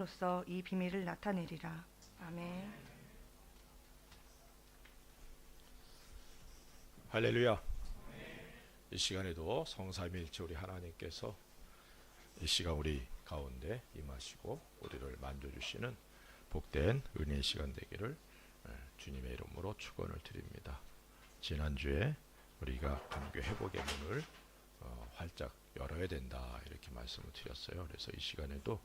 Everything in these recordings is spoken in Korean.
로서 이 비밀을 나타내리라. 아멘. 할렐루야. 이 시간에도 성삼위일체 우리 하나님께서 이 시간 우리 가운데 임하시고 우리를 만져주시는 복된 은혜의 시간 되기를 주님의 이름으로 축원을 드립니다. 지난주에 우리가 감교 회복의 문을 활짝 열어야 된다 이렇게 말씀을 드렸어요. 그래서 이 시간에도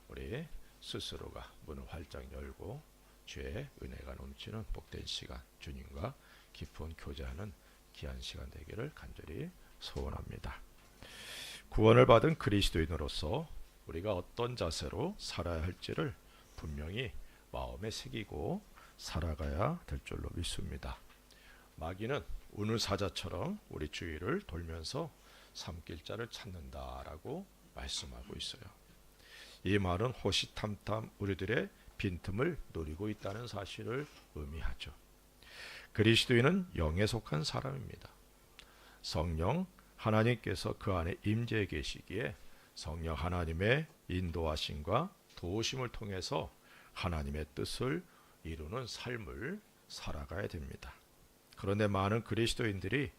우리 스스로가 문을 활짝 열고 주의 은혜가 넘치는 복된 시간, 주님과 깊은 교제하는 귀한 시간 되기를 간절히 소원합니다. 구원을 받은 그리스도인으로서 우리가 어떤 자세로 살아야 할지를 분명히 마음에 새기고 살아가야 될 줄로 믿습니다. 마귀는 운을 사자처럼 우리 주위를 돌면서 삼킬자를 찾는다라고 말씀하고 있어요. 이 말은 호시탐탐 우리들의 빈틈을 노리고 있다는 사실을 의미하죠. 그리스도인은 영에 속한 사람입니다. 성령 하나님께서 그 안에 임재해 계시기에 성령 하나님의 인도하심과 도우심을 통해서 하나님의 뜻을 이루는 삶을 살아가야 됩니다. 그런데 많은 그리스도인들이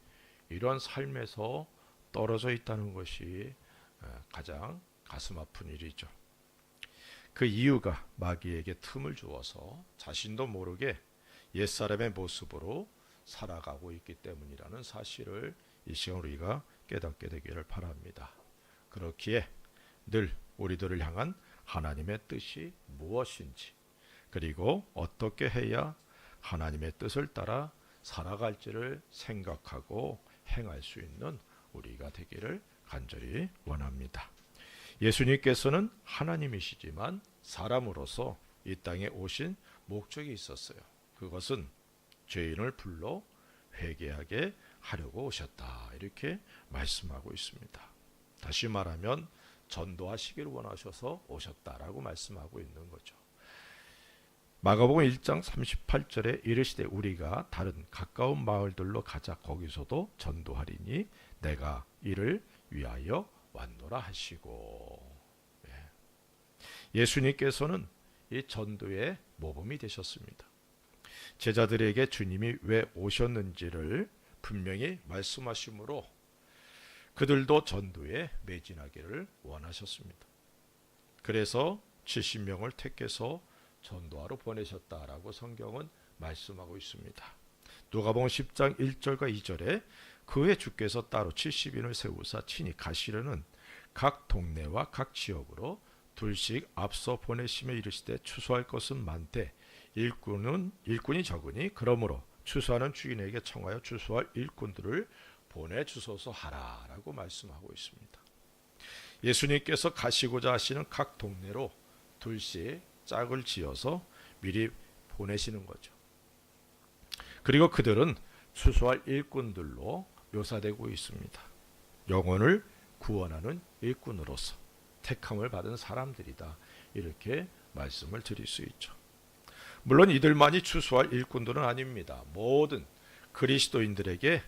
이런 삶에서 떨어져 있다는 것이 가장 가슴 아픈 일이죠. 그 이유가 마귀에게 틈을 주어서 자신도 모르게 옛사람의 모습으로 살아가고 있기 때문이라는 사실을 이 시간 우리가 깨닫게 되기를 바랍니다. 그렇기에 늘 우리들을 향한 하나님의 뜻이 무엇인지, 그리고 어떻게 해야 하나님의 뜻을 따라 살아갈지를 생각하고 행할 수 있는 우리가 되기를 간절히 원합니다. 예수님께서는 하나님이시지만 사람으로서 이 땅에 오신 목적이 있었어요. 그것은 죄인을 불러 회개하게 하려고 오셨다 이렇게 말씀하고 있습니다. 다시 말하면 전도하시기를 원하셔서 오셨다라고 말씀하고 있는 거죠. 마가복음 1장 38절에 이르시되 우리가 다른 가까운 마을들로 가자. 거기서도 전도하리니 내가 이를 위하여 왔노라 하시고, 예수님께서는 이 전도의 모범이 되셨습니다. 제자들에게 주님이 왜 오셨는지를 분명히 말씀하시므로 그들도 전도에 매진하기를 원하셨습니다. 그래서 70명을 택해서 전도하러 보내셨다라고 성경은 말씀하고 있습니다. 누가복음 10장 1절과 2절에 그의 주께서 따로 70인을 세우사 친히 가시려는 각 동네와 각 지역으로 둘씩 앞서 보내시며 이르시되 추수할 것은 많되 일꾼이 적으니 그러므로 추수하는 주인에게 청하여 추수할 일꾼들을 보내주소서 하라라고 말씀하고 있습니다. 예수님께서 가시고자 하시는 각 동네로 둘씩 짝을 지어서 미리 보내시는 거죠. 그리고 그들은 추수할 일꾼들로 묘사되고 있습니다. 영혼을 구원하는 일꾼으로서 택함을 받은 사람들이다 이렇게 말씀을 드릴 수 있죠. 물론 이들만이 추수할 일꾼들은 아닙니다. 모든 그리스도인들에게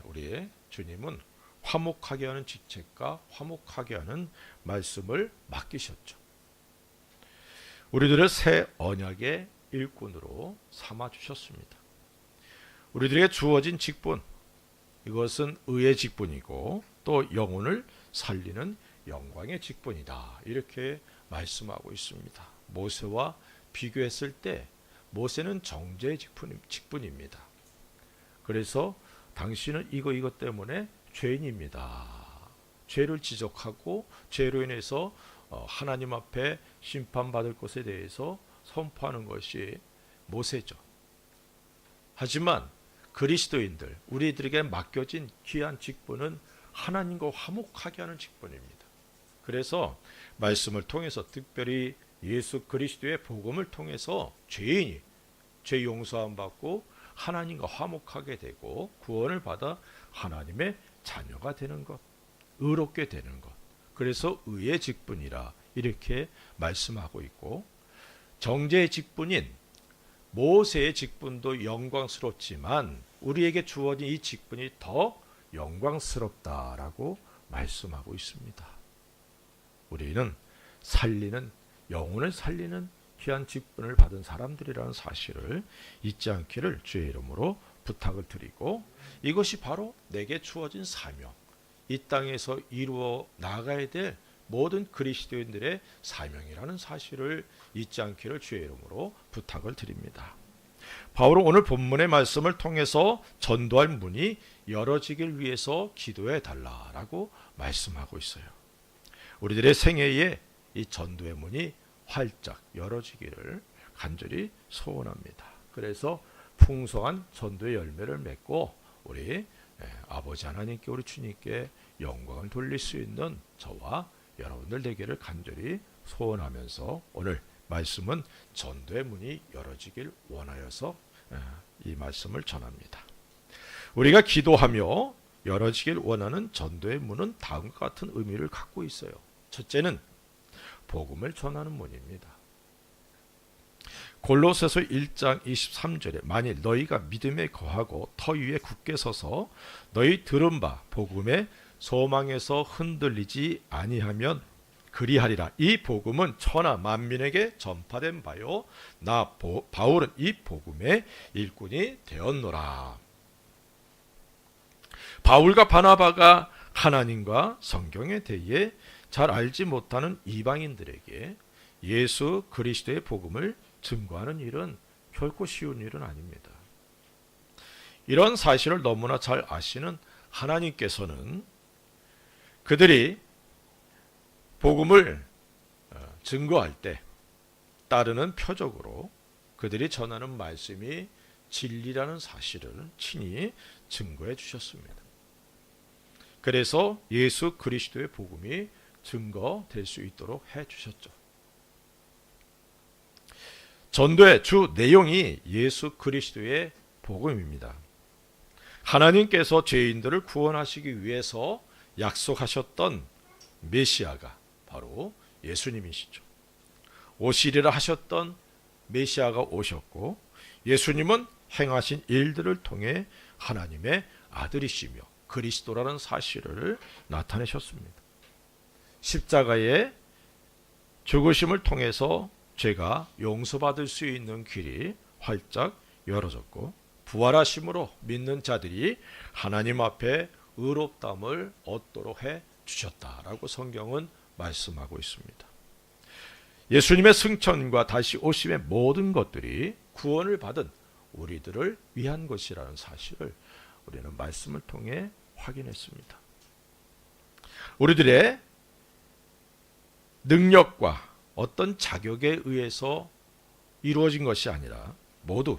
우리의 주님은 화목하게 하는 직책과 화목하게 하는 말씀을 맡기셨죠. 우리들을 새 언약의 일꾼으로 삼아주셨습니다. 우리들에게 주어진 직분, 이것은 의의 직분이고 또 영혼을 살리는 영광의 직분이다 이렇게 말씀하고 있습니다. 모세와 비교했을 때 모세는 정죄의 직분입니다. 그래서 당신은 이것 때문에 죄인입니다. 죄를 지적하고 죄로 인해서 하나님 앞에 심판받을 것에 대해서 선포하는 것이 모세죠. 하지만 그리스도인들, 우리들에게 맡겨진 귀한 직분은 하나님과 화목하게 하는 직분입니다. 그래서 말씀을 통해서 특별히 예수 그리스도의 복음을 통해서 죄인이 죄 용서함 받고 하나님과 화목하게 되고 구원을 받아 하나님의 자녀가 되는 것, 의롭게 되는 것. 그래서 의의 직분이라 이렇게 말씀하고 있고, 정죄의 직분인 모세의 직분도 영광스럽지만 우리에게 주어진 이 직분이 더 영광스럽다라고 말씀하고 있습니다. 우리는 살리는 영혼을 살리는 귀한 직분을 받은 사람들이라는 사실을 잊지 않기를 주의 이름으로 부탁을 드리고, 이것이 바로 내게 주어진 사명, 이 땅에서 이루어 나가야 될 모든 그리스도인들의 사명이라는 사실을 잊지 않기를 주의 이름으로 부탁을 드립니다. 바울은 오늘 본문의 말씀을 통해서 전도할 문이 열어지길 위해서 기도해 달라라고 말씀하고 있어요. 우리들의 생애에 이 전도의 문이 활짝 열어지기를 간절히 소원합니다. 그래서 풍성한 전도의 열매를 맺고 우리 아버지 하나님께, 우리 주님께 영광을 돌릴 수 있는 저와 여러분들 되기를 간절히 소원하면서, 오늘 말씀은 전도의 문이 열어지길 원하여서 이 말씀을 전합니다. 우리가 기도하며 열어지길 원하는 전도의 문은 다음과 같은 의미를 갖고 있어요. 첫째는 복음을 전하는 문입니다. 골로새서 1장 23절에 만일 너희가 믿음에 거하고 터 위에 굳게 서서 너희 들은 바 복음의 소망에서 흔들리지 아니하면 그리하리라. 이 복음은 천하 만민에게 전파된 바요 나 바울은 이 복음의 일꾼이 되었노라. 바울과 바나바가 하나님과 성경에 대해 잘 알지 못하는 이방인들에게 예수 그리스도의 복음을 증거하는 일은 결코 쉬운 일은 아닙니다. 이런 사실을 너무나 잘 아시는 하나님께서는 그들이 복음을 증거할 때 따르는 표적으로 그들이 전하는 말씀이 진리라는 사실을 친히 증거해 주셨습니다. 그래서 예수 그리스도의 복음이 증거될 수 있도록 해 주셨죠. 전도의 주 내용이 예수 그리스도의 복음입니다. 하나님께서 죄인들을 구원하시기 위해서 약속하셨던 메시아가 바로 예수님이시죠. 오시리라 하셨던 메시아가 오셨고, 예수님은 행하신 일들을 통해 하나님의 아들이시며 그리스도라는 사실을 나타내셨습니다. 십자가의 죽으심을 통해서 죄가 용서받을 수 있는 길이 활짝 열어졌고, 부활하심으로 믿는 자들이 하나님 앞에 의롭다함을 얻도록 해 주셨다라고 성경은 말씀하고 있습니다. 예수님의 승천과 다시 오심의 모든 것들이 구원을 받은 우리들을 위한 것이라는 사실을 우리는 말씀을 통해 확인했습니다. 우리들의 능력과 어떤 자격에 의해서 이루어진 것이 아니라 모두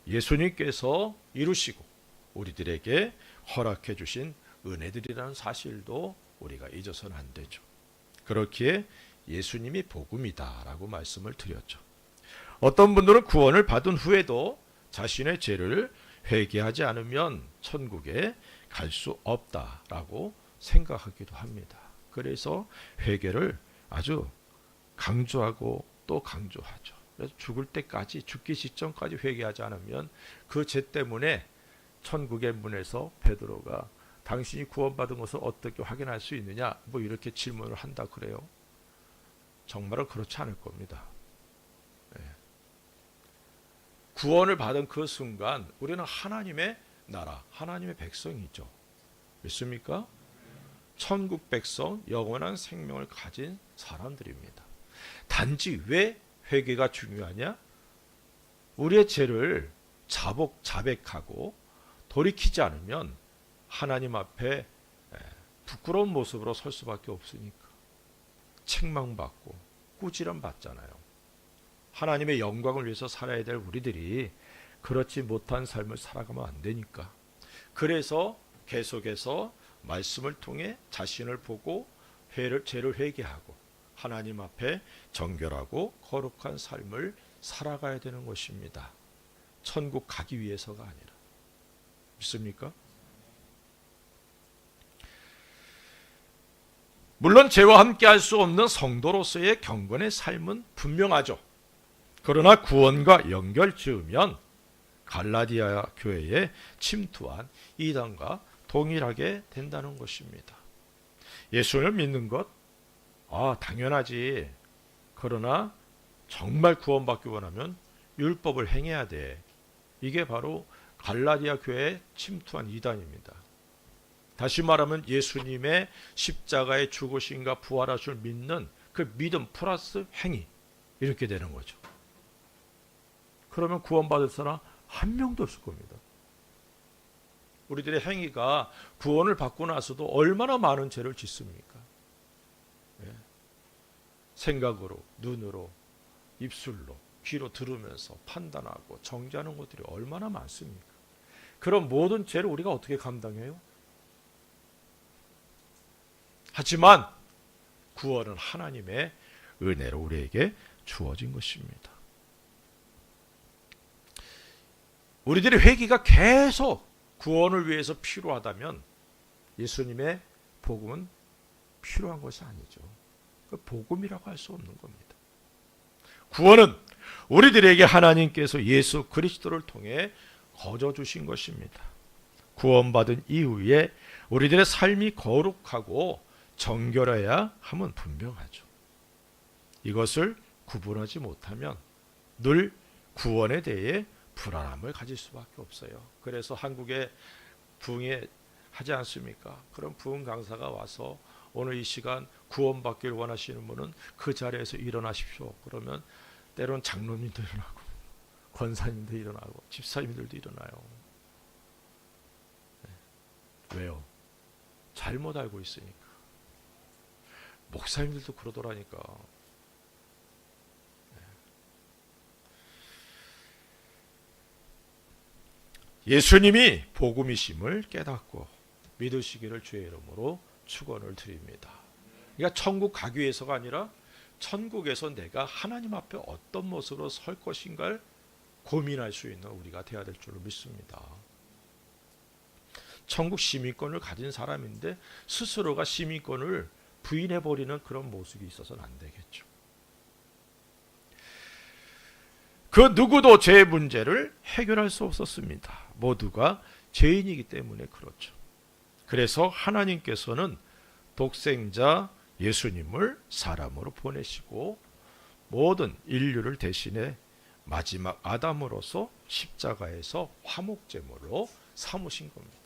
예수님께서 이루시고 우리들에게 허락해 주신 은혜들이라는 사실도 우리가 잊어서는 안 되죠. 그렇기에 예수님이 복음이다라고 말씀을 드렸죠. 어떤 분들은 구원을 받은 후에도 자신의 죄를 회개하지 않으면 천국에 갈 수 없다라고 생각하기도 합니다. 그래서 회개를 아주 강조하고 또 강조하죠. 그래서 죽을 때까지, 죽기 직전까지 회개하지 않으면 그 죄 때문에 천국의 문에서 베드로가 당신이 구원받은 것을 어떻게 확인할 수 있느냐, 뭐 이렇게 질문을 한다 그래요. 정말은 그렇지 않을 겁니다. 구원을 받은 그 순간 우리는 하나님의 나라, 하나님의 백성이죠. 믿습니까? 천국 백성, 영원한 생명을 가진 사람들입니다. 단지 왜 회개가 중요하냐? 우리의 죄를 자백하고 돌이키지 않으면 하나님 앞에 부끄러운 모습으로 설 수밖에 없으니까. 책망받고 꾸지람 받잖아요. 하나님의 영광을 위해서 살아야 될 우리들이 그렇지 못한 삶을 살아가면 안 되니까. 그래서 계속해서 말씀을 통해 자신을 보고 죄를 회개하고 하나님 앞에 정결하고 거룩한 삶을 살아가야 되는 것입니다. 천국 가기 위해서가 아니라. 믿습니까? 물론 죄와 함께 할 수 없는 성도로서의 경건의 삶은 분명하죠. 그러나 구원과 연결 지으면 갈라디아 교회에 침투한 이단과 동일하게 된다는 것입니다. 예수를 믿는 것, 당연하지. 그러나 정말 구원받기 원하면 율법을 행해야 돼. 이게 바로 갈라디아 교회에 침투한 이단입니다. 다시 말하면 예수님의 십자가의 죽으심과 부활하심을 믿는 그 믿음 플러스 행위, 이렇게 되는 거죠. 그러면 구원받을 사람 한 명도 없을 겁니다. 우리들의 행위가 구원을 받고 나서도 얼마나 많은 죄를 짓습니까? 예. 생각으로, 눈으로, 입술로, 귀로 들으면서 판단하고 정죄하는 것들이 얼마나 많습니까? 그런 모든 죄를 우리가 어떻게 감당해요? 하지만 구원은 하나님의 은혜로 우리에게 주어진 것입니다. 우리들의 회개가 계속 구원을 위해서 필요하다면 예수님의 복음은 필요한 것이 아니죠. 그 복음이라고 할 수 없는 겁니다. 구원은 우리들에게 하나님께서 예수 그리스도를 통해 거저 주신 것입니다. 구원받은 이후에 우리들의 삶이 거룩하고 정결해야 함은 분명하죠. 이것을 구분하지 못하면 늘 구원에 대해 불안함을 가질 수밖에 없어요. 그래서 한국에 부흥회 하지 않습니까? 그런 부흥 강사가 와서 오늘 이 시간 구원받기를 원하시는 분은 그 자리에서 일어나십시오. 그러면 때론 장로님도 일어나고 권사님도 일어나고 집사님들도 일어나요. 네. 왜요? 잘못 알고 있으니까. 목사님들도 그러더라니까. 예수님이 복음이심을 깨닫고 믿으시기를 주의 이름으로 축원을 드립니다. 그러니까 천국 가기 위해서가 아니라 천국에서 내가 하나님 앞에 어떤 모습으로 설 것인가를 고민할 수 있는 우리가 되어야 될 줄로 믿습니다. 천국 시민권을 가진 사람인데 스스로가 시민권을 부인해버리는 그런 모습이 있어서는 안 되겠죠. 그 누구도 죄의 문제를 해결할 수 없었습니다. 모두가 죄인이기 때문에 그렇죠. 그래서 하나님께서는 독생자 예수님을 사람으로 보내시고 모든 인류를 대신해 마지막 아담으로서 십자가에서 화목제물로 삼으신 겁니다.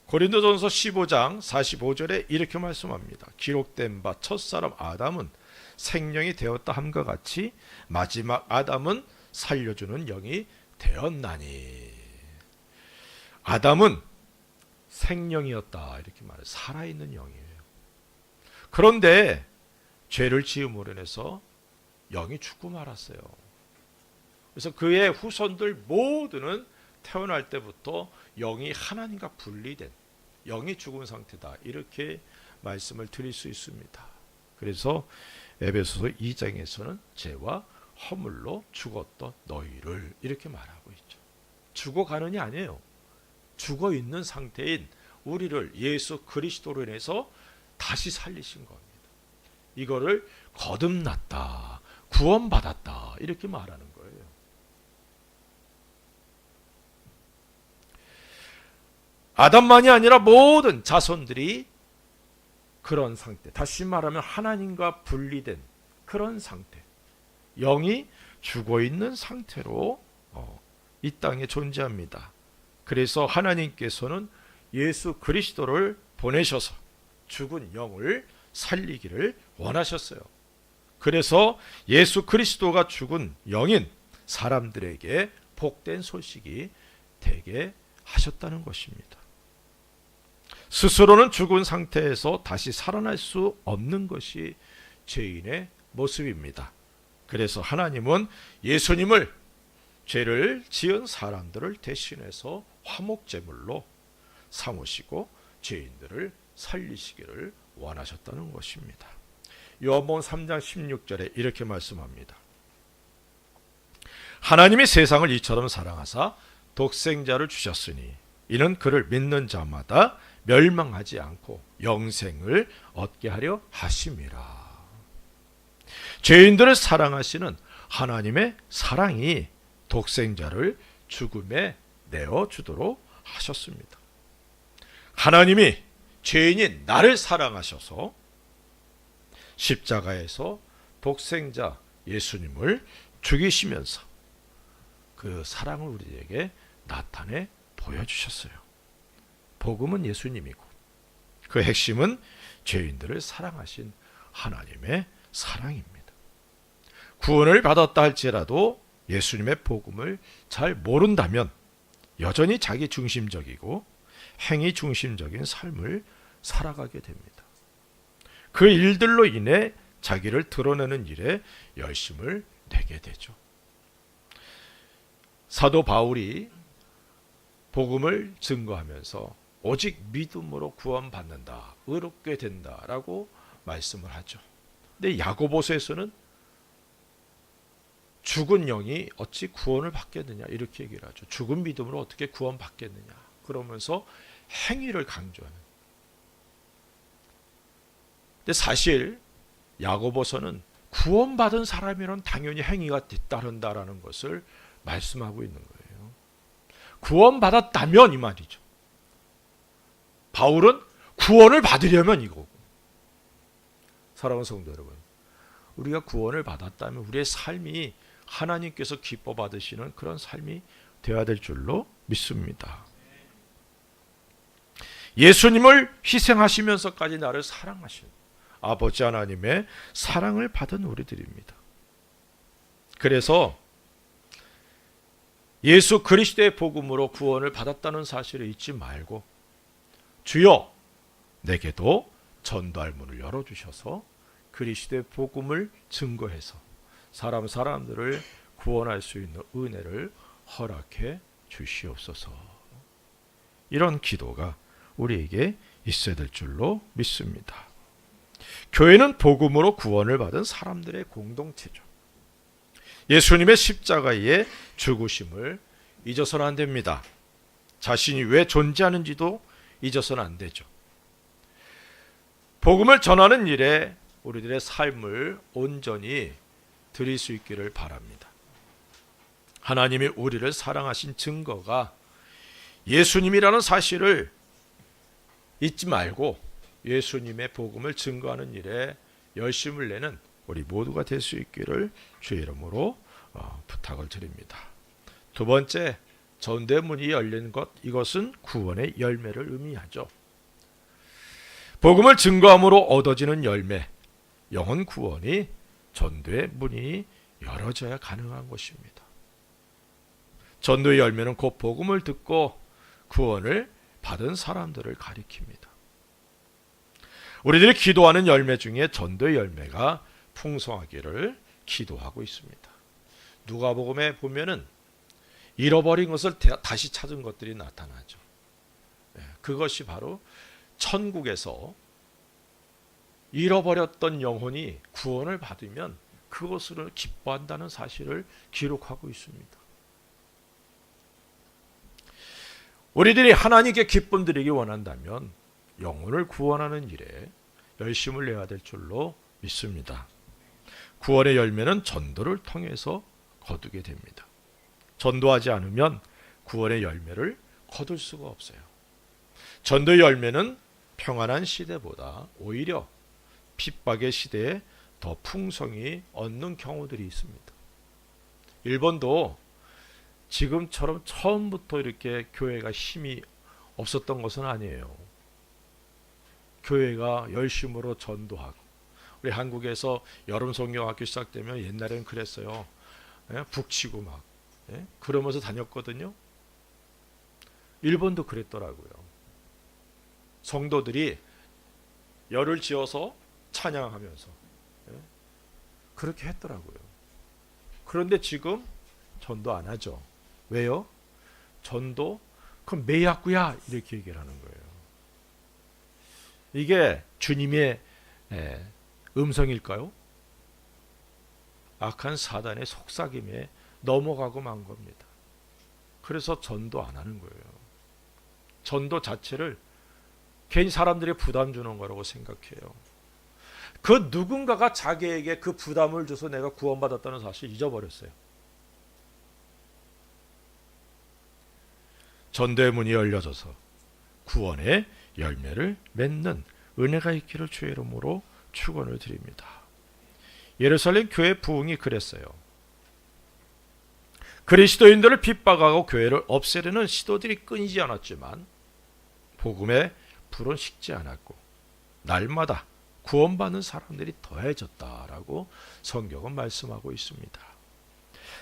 고린도전서 15장 45절에 이렇게 말씀합니다. 기록된 바 첫사람 아담은 생령이 되었다 함과 같이 마지막 아담은 살려주는 영이 되었나니. 아담은 생령이었다 이렇게 말해요. 살아있는 영이에요. 그런데 죄를 지음으로 인해서 영이 죽고 말았어요. 그래서 그의 후손들 모두는 태어날 때부터 영이 하나님과 분리된 영이 죽은 상태다 이렇게 말씀을 드릴 수 있습니다. 그래서 에베소서 2장에서는 죄와 허물로 죽었던 너희를 이렇게 말하고 있죠. 죽어가는이 아니에요. 죽어있는 상태인 우리를 예수 그리스도로 인해서 다시 살리신 겁니다. 이거를 거듭났다, 구원받았다 이렇게 말하는 거예요. 아담만이 아니라 모든 자손들이 그런 상태, 다시 말하면 하나님과 분리된 그런 상태, 영이 죽어있는 상태로 이 땅에 존재합니다. 그래서 하나님께서는 예수 그리스도를 보내셔서 죽은 영을 살리기를 원하셨어요. 그래서 예수 그리스도가 죽은 영인 사람들에게 복된 소식이 되게 하셨다는 것입니다. 스스로는 죽은 상태에서 다시 살아날 수 없는 것이 죄인의 모습입니다. 그래서 하나님은 예수님을 죄를 지은 사람들을 대신해서 화목제물로 삼으시고 죄인들을 살리시기를 원하셨다는 것입니다. 요한복음 3장 16절에 이렇게 말씀합니다. 하나님이 세상을 이처럼 사랑하사 독생자를 주셨으니 이는 그를 믿는 자마다 멸망하지 않고 영생을 얻게 하려 하심이라. 죄인들을 사랑하시는 하나님의 사랑이 독생자를 죽음에 내어주도록 하셨습니다. 하나님이 죄인인 나를 사랑하셔서 십자가에서 독생자 예수님을 죽이시면서 그 사랑을 우리에게 나타내 보여주셨어요. 복음은 예수님이고 그 핵심은 죄인들을 사랑하신 하나님의 사랑입니다. 구원을 받았다 할지라도 예수님의 복음을 잘 모른다면 여전히 자기 중심적이고 행위 중심적인 삶을 살아가게 됩니다. 그 일들로 인해 자기를 드러내는 일에 열심을 내게 되죠. 사도 바울이 복음을 증거하면서 오직 믿음으로 구원받는다, 의롭게 된다라고 말씀을 하죠. 근데 야고보서에서는 죽은 영이 어찌 구원을 받겠느냐 이렇게 얘기를 하죠. 죽은 믿음으로 어떻게 구원받겠느냐 그러면서 행위를 강조하는. 근데 사실 야고보서는 구원받은 사람이란 당연히 행위가 뒤따른다라는 것을 말씀하고 있는 거예요. 구원받았다면 이 말이죠. 바울은 구원을 받으려면 이거고. 사랑하는 성도 여러분, 우리가 구원을 받았다면 우리의 삶이 하나님께서 기뻐 받으시는 그런 삶이 되어야 될 줄로 믿습니다. 예수님을 희생하시면서까지 나를 사랑하신 아버지 하나님의 사랑을 받은 우리들입니다. 그래서 예수 그리스도의 복음으로 구원을 받았다는 사실을 잊지 말고 주여 내게도 전도할 문을 열어주셔서 그리스도의 복음을 증거해서 사람들을 구원할 수 있는 은혜를 허락해 주시옵소서. 이런 기도가 우리에게 있어야 될 줄로 믿습니다. 교회는 복음으로 구원을 받은 사람들의 공동체죠. 예수님의 십자가의 죽으심을 잊어서는 안 됩니다. 자신이 왜 존재하는지도 잊어서는 안 되죠. 복음을 전하는 일에 우리들의 삶을 온전히 드릴 수 있기를 바랍니다. 하나님이 우리를 사랑하신 증거가 예수님이라는 사실을 잊지 말고 예수님의 복음을 증거하는 일에 열심을 내는 우리 모두가 될 수 있기를 주의 이름으로 부탁을 드립니다. 두 번째, 전도의 문이 열린 것, 이것은 구원의 열매를 의미하죠. 복음을 증거함으로 얻어지는 열매, 영혼 구원이 전도의 문이 열어져야 가능한 것입니다. 전도의 열매는 곧 복음을 듣고 구원을 받은 사람들을 가리킵니다. 우리들이 기도하는 열매 중에 전도의 열매가 풍성하기를 기도하고 있습니다. 누가복음에 보면은 잃어버린 것을 다시 찾은 것들이 나타나죠. 그것이 바로 천국에서 잃어버렸던 영혼이 구원을 받으면 그것으로 기뻐한다는 사실을 기록하고 있습니다. 우리들이 하나님께 기쁨 드리기 원한다면 영혼을 구원하는 일에 열심을 내야 될 줄로 믿습니다. 구원의 열매는 전도를 통해서 거두게 됩니다. 전도하지 않으면 구원의 열매를 거둘 수가 없어요. 전도의 열매는 평안한 시대보다 오히려 핍박의 시대에 더 풍성히 얻는 경우들이 있습니다. 일본도 지금처럼 처음부터 이렇게 교회가 힘이 없었던 것은 아니에요. 교회가 열심으로 전도하고, 우리 한국에서 여름 성경학교 시작되면 옛날에는 그랬어요. 북치고 막 그러면서 다녔거든요. 일본도 그랬더라고요. 성도들이 열을 지어서 찬양하면서 그렇게 했더라고요. 그런데 지금 전도 안 하죠. 왜요? 전도 그럼 매약구야 이렇게 얘기를 하는 거예요. 이게 주님의 음성일까요? 악한 사단의 속삭임에 넘어가고 만 겁니다. 그래서 전도 안 하는 거예요. 전도 자체를 괜히 사람들이 부담 주는 거라고 생각해요. 그 누군가가 자기에게 그 부담을 줘서 내가 구원받았다는 사실 잊어버렸어요. 전도의 문이 열려져서 구원의 열매를 맺는 은혜가 있기를 주의 이름으로 축원을 드립니다. 예루살렘 교회 부흥이 그랬어요. 그리스도인들을 핍박하고 교회를 없애려는 시도들이 끊이지 않았지만 복음의 불은 식지 않았고 날마다 구원받는 사람들이 더해졌다라고 성경은 말씀하고 있습니다.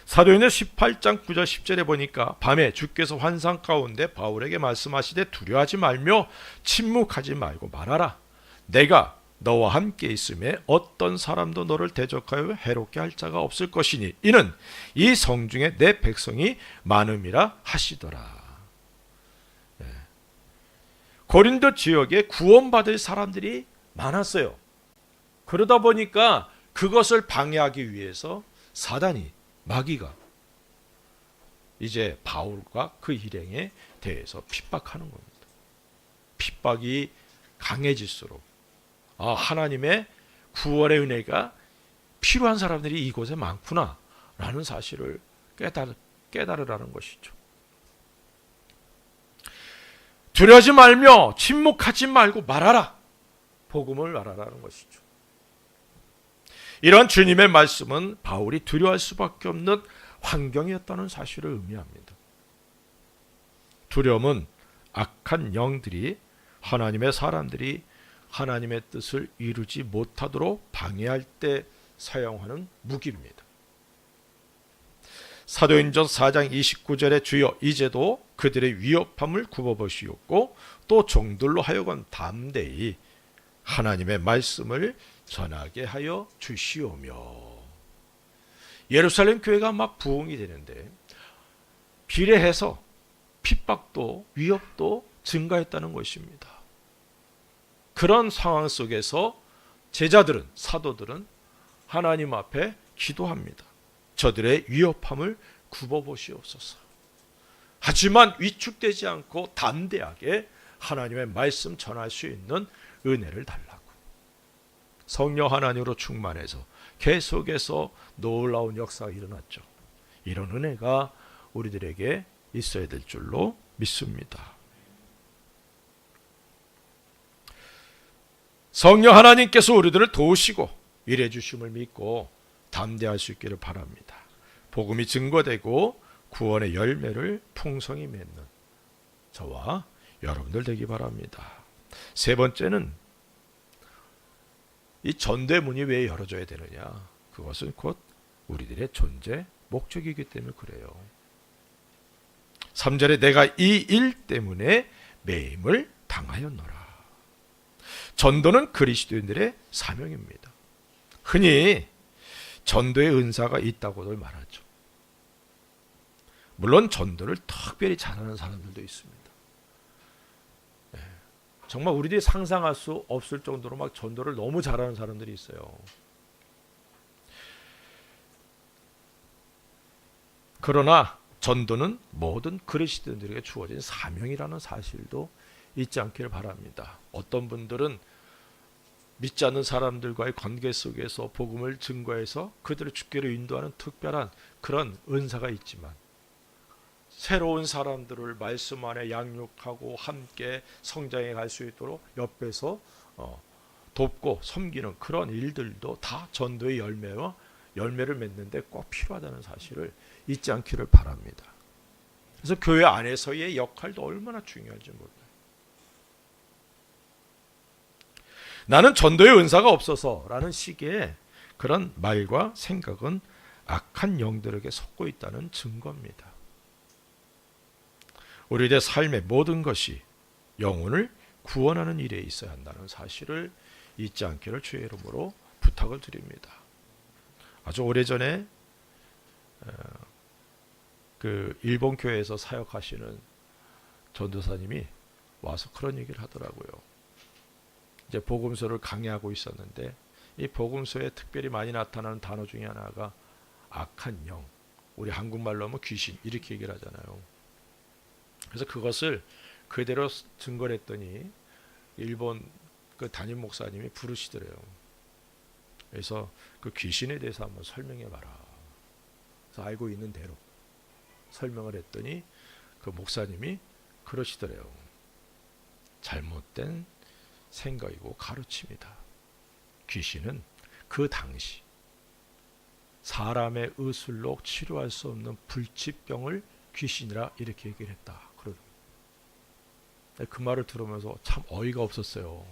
사도행전 18장 9절 10절에 보니까 밤에 주께서 환상 가운데 바울에게 말씀하시되 두려워하지 말며 침묵하지 말고 말하라. 내가 너와 함께 있음에 어떤 사람도 너를 대적하여 해롭게 할 자가 없을 것이니 이는 이 성중에 내 백성이 많음이라 하시더라. 고린도 지역에 구원받을 사람들이 많았어요. 그러다 보니까 그것을 방해하기 위해서 사단이, 마귀가 이제 바울과 그 일행에 대해서 핍박하는 겁니다. 핍박이 강해질수록 하나님의 구원의 은혜가 필요한 사람들이 이곳에 많구나 라는 사실을 깨달으라는 것이죠. 두려워하지 말며 침묵하지 말고 말하라. 복음을 말하라는 것이죠. 이런 주님의 말씀은 바울이 두려워할 수밖에 없는 환경이었다는 사실을 의미합니다. 두려움은 악한 영들이 하나님의 사람들이 하나님의 뜻을 이루지 못하도록 방해할 때 사용하는 무기입니다. 사도행전 4장 29절에 주여 이제도 그들의 위협함을 굽어보시옵고 또 종들로 하여금 담대히 하나님의 말씀을 전하게 하여 주시오며. 예루살렘 교회가 막 부흥이 되는데 비례해서 핍박도 위협도 증가했다는 것입니다. 그런 상황 속에서 제자들은, 사도들은 하나님 앞에 기도합니다. 저들의 위협함을 굽어보시옵소서. 하지만 위축되지 않고 담대하게 하나님의 말씀 전할 수 있는 은혜를 달라고. 성령 하나님으로 충만해서 계속해서 놀라운 역사가 일어났죠. 이런 은혜가 우리들에게 있어야 될 줄로 믿습니다. 성령 하나님께서 우리들을 도우시고 일해 주심을 믿고 담대할 수 있기를 바랍니다. 복음이 증거되고 구원의 열매를 풍성히 맺는 저와 여러분들 되기 바랍니다. 세 번째는 이 전도의 문이 왜 열어줘야 되느냐? 그것은 곧 우리들의 존재 목적이기 때문에 그래요. 3절에 내가 이 일 때문에 매임을 당하였노라. 전도는 그리스도인들의 사명입니다. 흔히 전도의 은사가 있다고들 말하죠. 물론 전도를 특별히 잘하는 사람들도 있습니다. 정말 우리들이 상상할 수 없을 정도로 막 전도를 너무 잘하는 사람들이 있어요. 그러나 전도는 모든 그리스도인들에게 주어진 사명이라는 사실도 잊지 않기를 바랍니다. 어떤 분들은 믿지 않는 사람들과의 관계 속에서 복음을 증거해서 그들을 주께로 인도하는 특별한 그런 은사가 있지만 새로운 사람들을 말씀 안에 양육하고 함께 성장해 갈 수 있도록 옆에서 돕고 섬기는 그런 일들도 다 전도의 열매를 맺는데 꼭 필요하다는 사실을 잊지 않기를 바랍니다. 그래서 교회 안에서의 역할도 얼마나 중요한지 몰라요. 나는 전도의 은사가 없어서라는 식의 그런 말과 생각은 악한 영들에게 속고 있다는 증거입니다. 우리의 삶의 모든 것이 영혼을 구원하는 일에 있어야 한다는 사실을 잊지 않기를 주의 이름으로 부탁을 드립니다. 아주 오래전에 그 일본 교회에서 사역하시는 전도사님이 와서 그런 얘기를 하더라고요. 이제 복음서를 강의하고 있었는데 이 복음서에 특별히 많이 나타나는 단어 중에 하나가 악한 영, 우리 한국말로 하면 귀신 이렇게 얘기를 하잖아요. 그래서 그것을 그대로 증거를 했더니 일본 그 담임 목사님이 부르시더래요. 그래서 그 귀신에 대해서 한번 설명해 봐라. 그래서 알고 있는 대로 설명을 했더니 그 목사님이 그러시더래요. 잘못된 생각이고 가르침이다. 귀신은 그 당시 사람의 의술로 치료할 수 없는 불치병을 귀신이라 이렇게 얘기를 했다. 그 말을 들으면서 참 어이가 없었어요.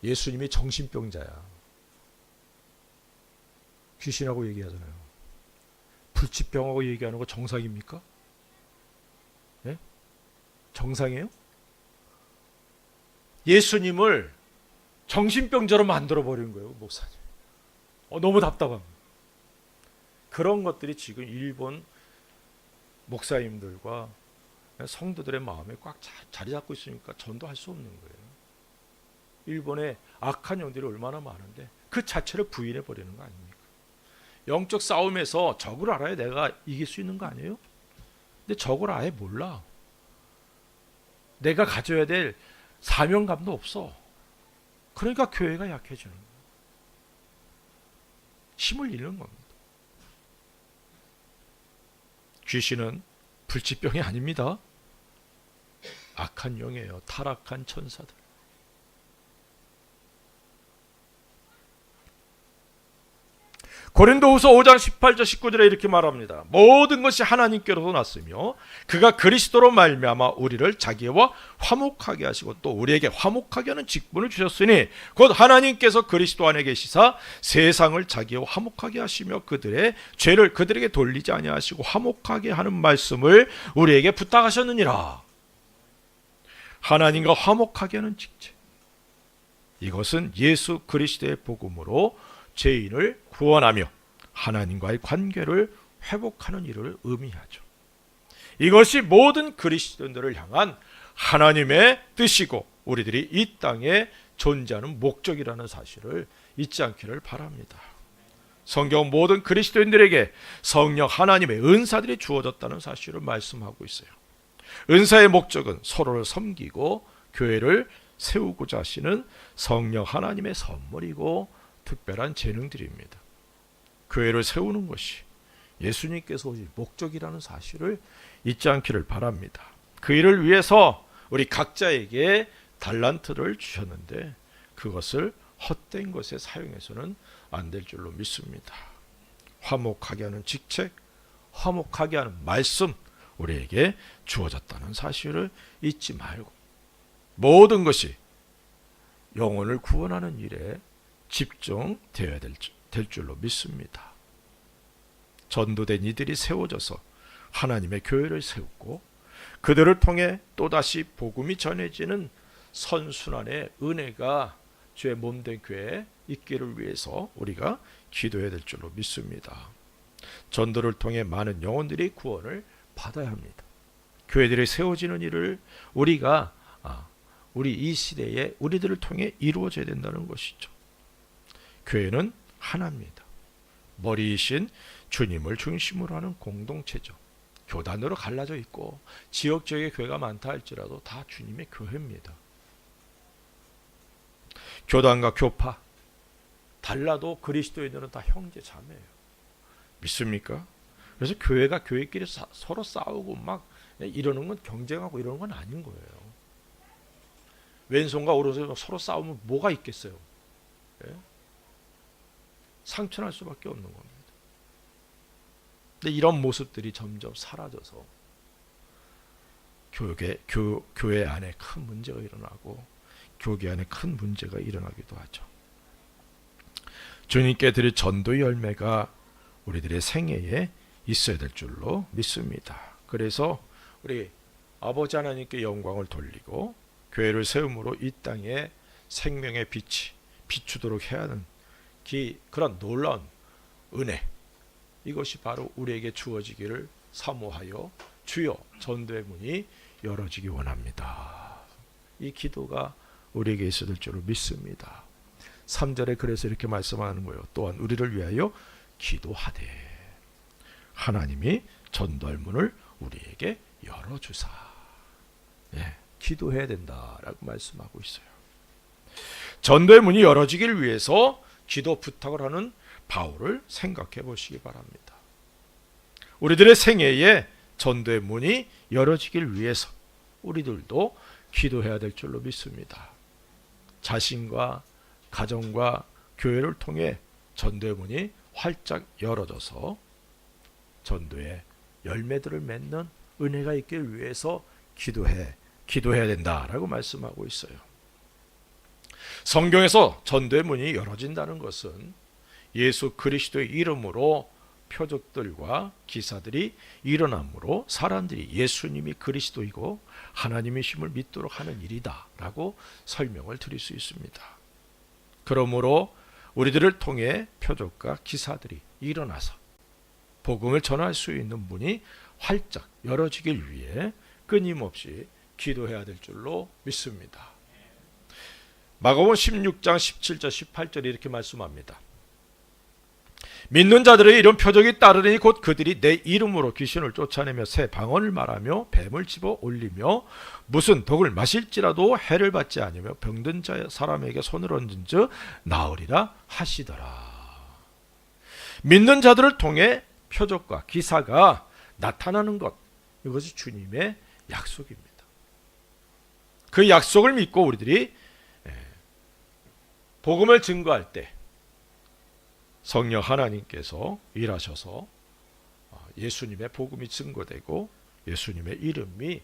예수님이 정신병자야. 귀신하고 얘기하잖아요. 불치병하고 얘기하는 거 정상입니까? 예? 정상이에요? 예수님을 정신병자로 만들어버린 거예요, 목사님. 너무 답답합니다. 그런 것들이 지금 일본 목사님들과 성도들의 마음에 꽉 자리 잡고 있으니까 전도할 수 없는 거예요. 일본의 악한 영들이 얼마나 많은데 그 자체를 부인해 버리는 거 아닙니까? 영적 싸움에서 적을 알아야 내가 이길 수 있는 거 아니에요? 근데 적을 아예 몰라. 내가 가져야 될 사명감도 없어. 그러니까 교회가 약해지는 거예요. 힘을 잃는 겁니다. 귀신은 불치병이 아닙니다. 악한 영이에요. 타락한 천사들. 고린도후서 5장 18절 19절에 이렇게 말합니다. 모든 것이 하나님께로서 났으며 그가 그리스도로 말미암아 우리를 자기와 화목하게 하시고 또 우리에게 화목하게 하는 직분을 주셨으니 곧 하나님께서 그리스도 안에 계시사 세상을 자기와 화목하게 하시며 그들의 죄를 그들에게 돌리지 아니하시고 화목하게 하는 말씀을 우리에게 부탁하셨느니라. 하나님과 화목하게 하는 직책. 이것은 예수 그리스도의 복음으로 죄인을 구원하며 하나님과의 관계를 회복하는 일을 의미하죠. 이것이 모든 그리스도인들을 향한 하나님의 뜻이고 우리들이 이 땅에 존재하는 목적이라는 사실을 잊지 않기를 바랍니다. 성경 모든 그리스도인들에게 성령 하나님의 은사들이 주어졌다는 사실을 말씀하고 있어요. 은사의 목적은 서로를 섬기고 교회를 세우고자 하시는 성령 하나님의 선물이고 특별한 재능들입니다. 교회를 세우는 것이 예수님께서 오신 목적이라는 사실을 잊지 않기를 바랍니다. 그 일을 위해서 우리 각자에게 달란트를 주셨는데 그것을 헛된 것에 사용해서는 안 될 줄로 믿습니다. 화목하게 하는 직책, 화목하게 하는 말씀 우리에게 주어졌다는 사실을 잊지 말고 모든 것이 영혼을 구원하는 일에 집중되어야 될 줄로 믿습니다. 전도된 이들이 세워져서 하나님의 교회를 세우고 그들을 통해 또다시 복음이 전해지는 선순환의 은혜가 주의 몸된 교회에 있기를 위해서 우리가 기도해야 될 줄로 믿습니다. 전도를 통해 많은 영혼들이 구원을 받아야 합니다. 교회들이 세워지는 일을 우리가 우리 이 시대에 우리들을 통해 이루어져야 된다는 것이죠. 교회는 하나입니다. 머리이신 주님을 중심으로 하는 공동체죠. 교단으로 갈라져 있고 지역지역에 교회가 많다 할지라도 다 주님의 교회입니다. 교단과 교파 달라도 그리스도인들은 다 형제 자매예요. 믿습니까? 그래서 교회가 교회끼리 서로 싸우고 막 이러는 건 경쟁하고 이러는 건 아닌 거예요. 왼손과 오른손이 서로 싸우면 뭐가 있겠어요? 예? 상처날 수밖에 없는 겁니다. 근데 이런 모습들이 점점 사라져서 교회 안에 큰 문제가 일어나고 교계 안에 큰 문제가 일어나기도 하죠. 주님께 드릴 전도의 열매가 우리들의 생애에 있어야 될 줄로 믿습니다. 그래서 우리 아버지 하나님께 영광을 돌리고 교회를 세움으로 이 땅에 생명의 빛이 비추도록 해야 하는 그런 놀라운 은혜, 이것이 바로 우리에게 주어지기를 사모하여 주여 전도의 문이 열어지기 원합니다. 이 기도가 우리에게 있어야 될 줄로 믿습니다. 3절에 그래서 이렇게 말씀하는 거예요. 또한 우리를 위하여 기도하되 하나님이 전도할 문을 우리에게 열어주사. 예, 기도해야 된다라고 말씀하고 있어요. 전도의 문이 열어지기를 위해서 기도 부탁을 하는 바울을 생각해 보시기 바랍니다. 우리들의 생애에 전도의 문이 열어지기를 위해서 우리들도 기도해야 될 줄로 믿습니다. 자신과 가정과 교회를 통해 전도의 문이 활짝 열어져서 전도의 열매들을 맺는 은혜가 있길 위해서 기도해야 된다라고 말씀하고 있어요. 성경에서 전도의 문이 열어진다는 것은 예수 그리스도의 이름으로 표적들과 기사들이 일어나므로 사람들이 예수님이 그리스도이고 하나님이심을 믿도록 하는 일이다 라고 설명을 드릴 수 있습니다. 그러므로 우리들을 통해 표적과 기사들이 일어나서 복음을 전할 수 있는 문이 활짝 열어지길 위해 끊임없이 기도해야 될 줄로 믿습니다. 마가복음 16장 17절 18절에 이렇게 말씀합니다. 믿는 자들의 이런 표적이 따르니 곧 그들이 내 이름으로 귀신을 쫓아내며 새 방언을 말하며 뱀을 집어 올리며 무슨 독을 마실지라도 해를 받지 아니며 병든 자 사람에게 손을 얹은즉 나으리라 하시더라. 믿는 자들을 통해 표적과 기사가 나타나는 것, 이것이 주님의 약속입니다. 그 약속을 믿고 우리들이 복음을 증거할 때 성령 하나님께서 일하셔서 예수님의 복음이 증거되고 예수님의 이름이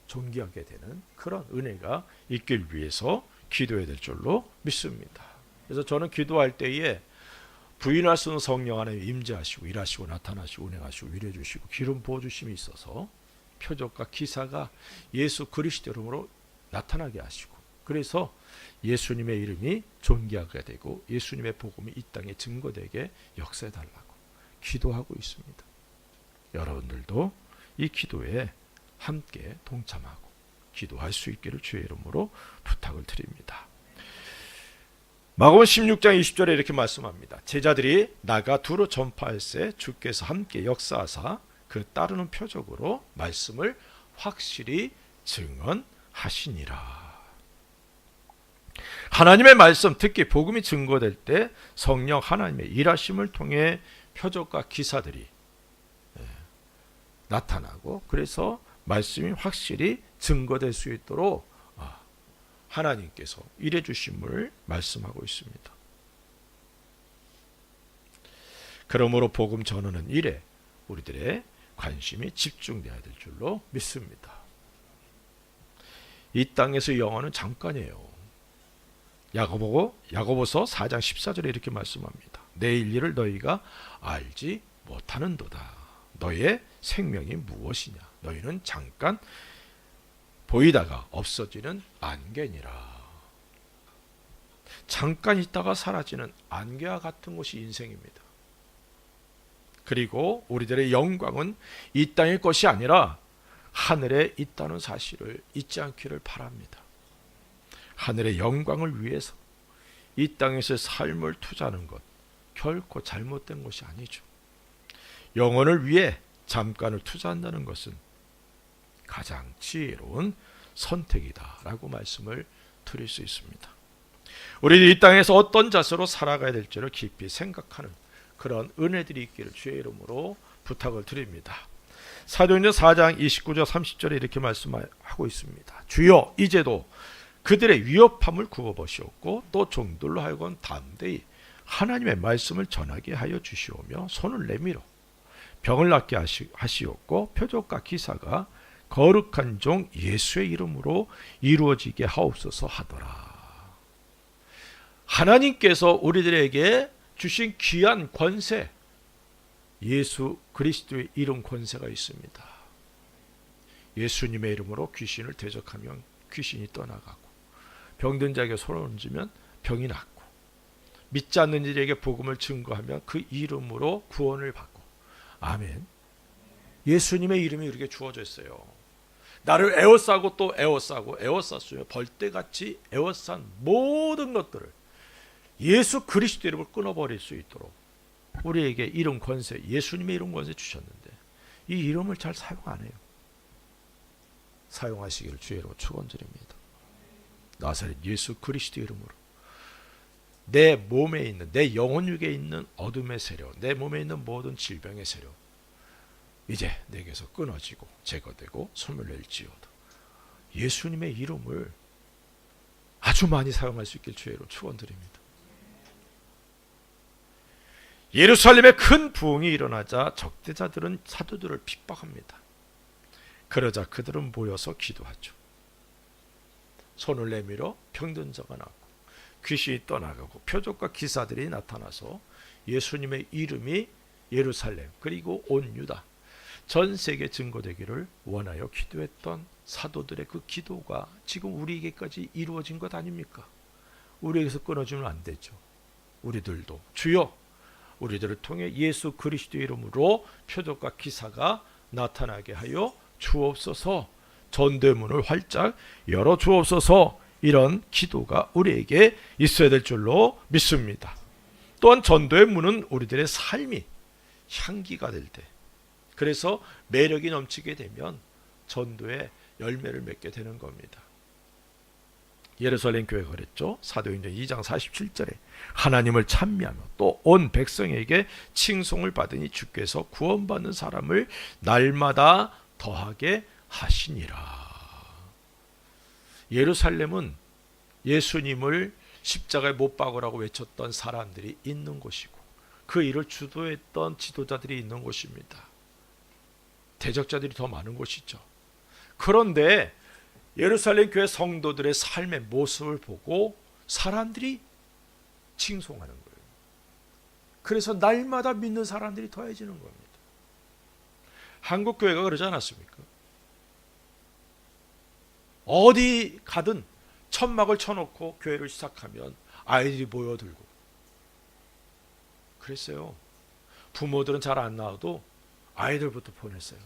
존귀하게 되는 그런 은혜가 있길 위해서 기도해야 될 줄로 믿습니다. 그래서 저는 기도할 때에 부인할 수 없는 성령 하나님 임재하시고 일하시고 나타나시고 운행하시고 위로해 주시고 기름 부어주심이 있어서 표적과 기사가 예수 그리스도 이름으로 나타나게 하시고, 그래서 예수님의 이름이 존귀하게 되고 예수님의 복음이 이 땅에 증거되게 역사해달라고 기도하고 있습니다. 여러분들도 이 기도에 함께 동참하고 기도할 수 있기를 주의 이름으로 부탁을 드립니다. 마가복음 16장 20절에 이렇게 말씀합니다. 제자들이 나가 두루 전파할세 주께서 함께 역사하사 그 따르는 표적으로 말씀을 확실히 증언하시니라. 하나님의 말씀, 특히 복음이 증거될 때 성령 하나님의 일하심을 통해 표적과 기사들이 나타나고, 그래서 말씀이 확실히 증거될 수 있도록 하나님께서 일해 주심을 말씀하고 있습니다. 그러므로 복음 전하는 일에 우리들의 관심이 집중되어야 될 줄로 믿습니다. 이 땅에서 영원은 잠깐이에요. 야고보서 4장 14절에 이렇게 말씀합니다. 내일 일을 너희가 알지 못하는도다. 너의 생명이 무엇이냐? 너희는 잠깐 보이다가 없어지는 안개니라. 잠깐 있다가 사라지는 안개와 같은 것이 인생입니다. 그리고 우리들의 영광은 이 땅의 것이 아니라 하늘에 있다는 사실을 잊지 않기를 바랍니다. 하늘의 영광을 위해서 이 땅에서 삶을 투자하는 것 결코 잘못된 것이 아니죠. 영혼을 위해 잠깐을 투자한다는 것은 가장 지혜로운 선택이다라고 말씀을 드릴 수 있습니다. 우리 이 땅에서 어떤 자세로 살아가야 될지를 깊이 생각하는 그런 은혜들이 있기를 주의 이름으로 부탁을 드립니다. 사도행전 4장 29절 30절에 이렇게 말씀하고 있습니다. 주여 이제도 그들의 위협함을 굽어보시옵고 또 종들로 하여금 담대히 하나님의 말씀을 전하게 하여 주시오며 손을 내밀어 병을 낫게 하시옵고 표적과 기사가 거룩한 종 예수의 이름으로 이루어지게 하옵소서 하더라. 하나님께서 우리들에게 주신 귀한 권세, 예수 그리스도의 이름 권세가 있습니다. 예수님의 이름으로 귀신을 대적하면 귀신이 떠나가고, 병든 자에게 손을 얹으면 병이 낫고, 믿지 않는 이들에게 복음을 증거하면 그 이름으로 구원을 받고. 아멘. 예수님의 이름이 우리에게 주어져 있어요. 나를 에워싸고 또 에워싸고 에워쌌으며 벌떼같이 에워싼 모든 것들을 예수 그리스도 이름을 끊어버릴 수 있도록 우리에게 이름 권세, 예수님의 이름 권세 주셨는데 이 이름을 잘 사용 안 해요. 사용하시기를 주의로 축원드립니다. 나사렛 예수 그리스도 이름으로 내 몸에 있는, 내 영혼 육에 있는 어둠의 세력, 내 몸에 있는 모든 질병의 세력 이제 내게서 끊어지고 제거되고 소멸될지어다. 예수님의 이름을 아주 많이 사용할 수 있길 주의로 축원드립니다. 예루살렘에 큰 부흥이 일어나자 적대자들은 사도들을 핍박합니다. 그러자 그들은 모여서 기도하죠. 손을 내밀어 병든자가 낫고 귀신이 떠나가고 표적과 기사들이 나타나서 예수님의 이름이 예루살렘 그리고 온 유다 전 세계 증거되기를 원하여 기도했던 사도들의 그 기도가 지금 우리에게까지 이루어진 것 아닙니까? 우리에게서 끊어지면 안 되죠. 우리들도 주여 우리들을 통해 예수 그리스도의 이름으로 표적과 기사가 나타나게 하여 주옵소서, 전도의 문을 활짝 열어 주옵소서, 이런 기도가 우리에게 있어야 될 줄로 믿습니다. 또한 전도의 문은 우리들의 삶이 향기가 될 때, 그래서 매력이 넘치게 되면 전도의 열매를 맺게 되는 겁니다. 예루살렘 교회가 그랬죠. 사도행전 2장 47절에 하나님을 찬미하며 또 온 백성에게 칭송을 받으니 주께서 구원받는 사람을 날마다 더하게 하시니라. 예루살렘은 예수님을 십자가에 못 박으라고 외쳤던 사람들이 있는 곳이고 그 일을 주도했던 지도자들이 있는 곳입니다. 대적자들이 더 많은 곳이죠. 그런데 예루살렘 교회 성도들의 삶의 모습을 보고 사람들이 칭송하는 거예요. 그래서 날마다 믿는 사람들이 더해지는 겁니다. 한국 교회가 그러지 않았습니까? 어디 가든 천막을 쳐놓고 교회를 시작하면 아이들이 모여들고 그랬어요. 부모들은 잘 안 나와도 아이들부터 보냈어요.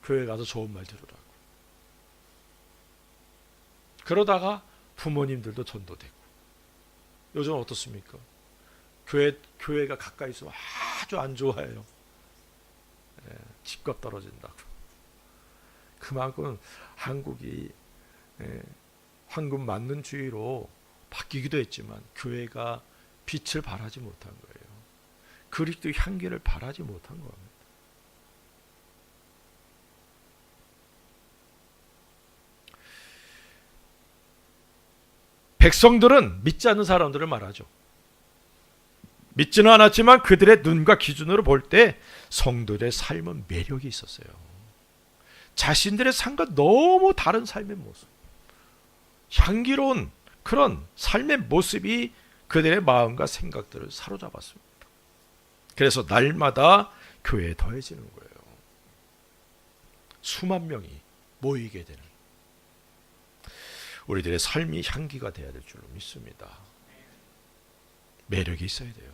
교회 가서 좋은 말 들으라고. 그러다가 부모님들도 전도되고. 요즘 어떻습니까? 교회가 가까이 있으면 아주 안 좋아해요. 집값 떨어진다고. 그만큼 한국이 황금 맞는 주의로 바뀌기도 했지만 교회가 빛을 발하지 못한 거예요. 그리스도의 향기를 발하지 못한 겁니다. 백성들은 믿지 않는 사람들을 말하죠. 믿지는 않았지만 그들의 눈과 기준으로 볼 때 성도들의 삶은 매력이 있었어요. 자신들의 삶과 너무 다른 삶의 모습, 향기로운 그런 삶의 모습이 그들의 마음과 생각들을 사로잡았습니다. 그래서 날마다 교회에 더해지는 거예요. 수만 명이 모이게 되는, 우리들의 삶이 향기가 되어야 될 줄로 믿습니다. 매력이 있어야 돼요.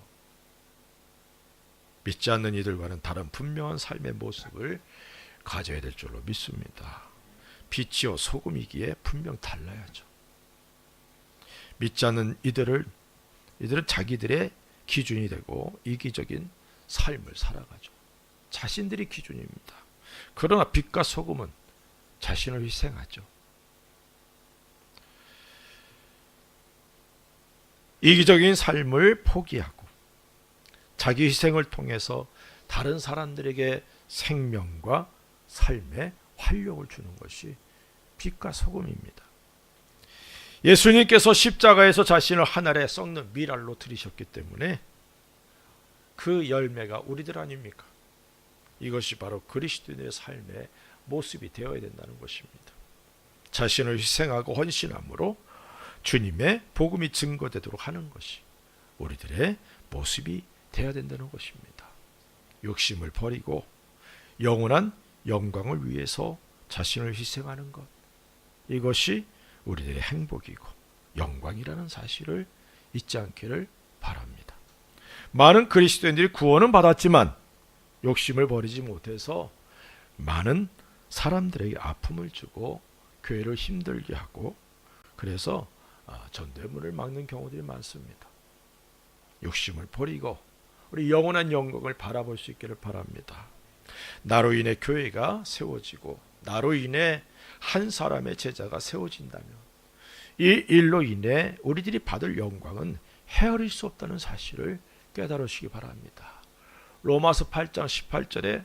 믿지 않는 이들과는 다른 분명한 삶의 모습을 가져야 될 줄로 믿습니다. 빛이요 소금이기에 분명 달라야죠. 믿지 않는 이들은 자기들의 기준이 되고 이기적인 삶을 살아가죠. 자신들이 기준입니다. 그러나 빛과 소금은 자신을 희생하죠. 이기적인 삶을 포기하고 자기 희생을 통해서 다른 사람들에게 생명과 삶의 활력을 주는 것이 빛과 소금입니다. 예수님께서 십자가에서 자신을 하늘에 썩는 미랄로 들이셨기 때문에 그 열매가 우리들 아닙니까? 이것이 바로 그리스도인의 삶의 모습이 되어야 된다는 것입니다. 자신을 희생하고 헌신함으로 주님의 복음이 증거되도록 하는 것이 우리들의 모습이 되어야 된다는 것입니다. 욕심을 버리고 영원한 영광을 위해서 자신을 희생하는 것, 이것이 우리들의 행복이고 영광이라는 사실을 잊지 않기를 바랍니다. 많은 그리스도인들이 구원은 받았지만 욕심을 버리지 못해서 많은 사람들에게 아픔을 주고 교회를 힘들게 하고 그래서 전도의 문을 막는 경우들이 많습니다. 욕심을 버리고 우리 영원한 영광을 바라볼 수 있기를 바랍니다. 나로 인해 교회가 세워지고 나로 인해 한 사람의 제자가 세워진다면 이 일로 인해 우리들이 받을 영광은 헤아릴 수 없다는 사실을 깨달으시기 바랍니다. 로마서 8장 18절에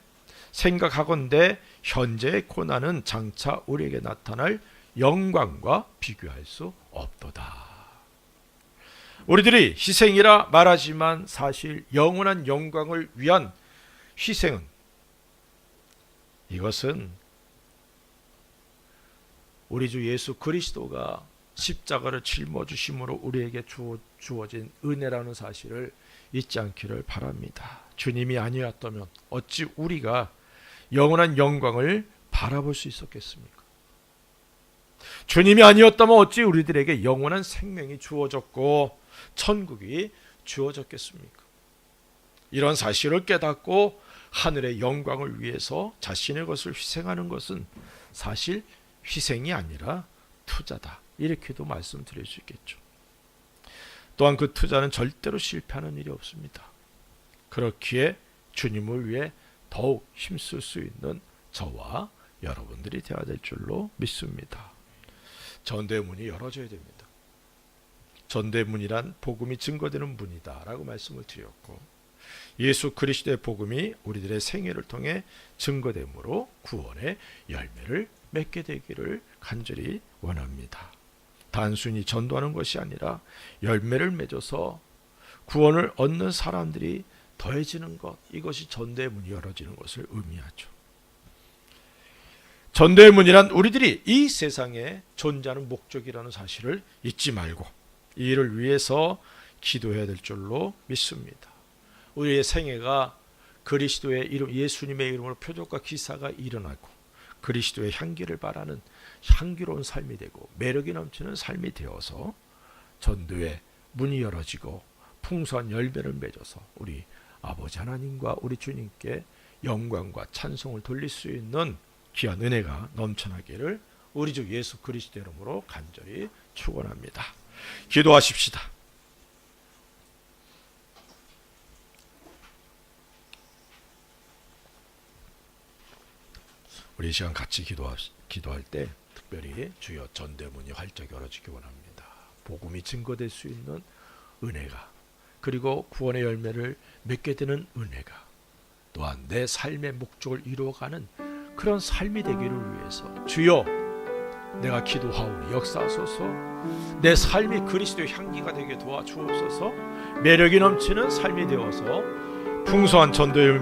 생각하건대 현재의 고난은 장차 우리에게 나타날 영광과 비교할 수 없도다. 우리들이 희생이라 말하지만 사실 영원한 영광을 위한 희생은, 이것은 우리 주 예수 그리스도가 십자가를 짊어지심으로 우리에게 주어진 은혜라는 사실을 잊지 않기를 바랍니다. 주님이 아니었다면 어찌 우리가 영원한 영광을 바라볼 수 있었겠습니까? 주님이 아니었다면 어찌 우리들에게 영원한 생명이 주어졌고 천국이 주어졌겠습니까? 이런 사실을 깨닫고 하늘의 영광을 위해서 자신의 것을 희생하는 것은 사실 희생이 아니라 투자다, 이렇게도 말씀드릴 수 있겠죠. 또한 그 투자는 절대로 실패하는 일이 없습니다. 그렇기에 주님을 위해 더욱 힘쓸 수 있는 저와 여러분들이 되어야 될 줄로 믿습니다. 전도의 문이 열어져야 됩니다. 전도의 문이란 복음이 증거되는 문이다 라고 말씀을 드렸고, 예수 그리스도의 복음이 우리들의 생애를 통해 증거됨으로 구원의 열매를 맺게 되기를 간절히 원합니다. 단순히 전도하는 것이 아니라 열매를 맺어서 구원을 얻는 사람들이 더해지는 것, 이것이 전도의 문이 열어지는 것을 의미하죠. 전도의 문이란 우리들이 이 세상에 존재하는 목적이라는 사실을 잊지 말고 이 일을 위해서 기도해야 될 줄로 믿습니다. 우리의 생애가 그리스도의 이름, 예수님의 이름으로 표적과 기사가 일어나고 그리스도의 향기를 바라는 향기로운 삶이 되고 매력이 넘치는 삶이 되어서 전도의 문이 열어지고 풍성한 열매를 맺어서 우리 아버지 하나님과 우리 주님께 영광과 찬송을 돌릴 수 있는 귀한 은혜가 넘쳐나기를 우리 주 예수 그리스도 이름으로 간절히 축원합니다. 기도하십시다. 우리 이 시간 같이 기도할 때 특별히 주여 전도의 문이 활짝 열어지기 원합니다. 복음이 증거될 수 있는 은혜가, 그리고 구원의 열매를 맺게 되는 은혜가, 또한 내 삶의 목적을 이루어가는 그런 삶이 되기를 위해서 주여 내가 기도하오니 역사하소서. 내 삶이 그리스도의 향기가 되게 도와주옵소서. 매력이 넘치는 삶이 되어서 풍성한 전도의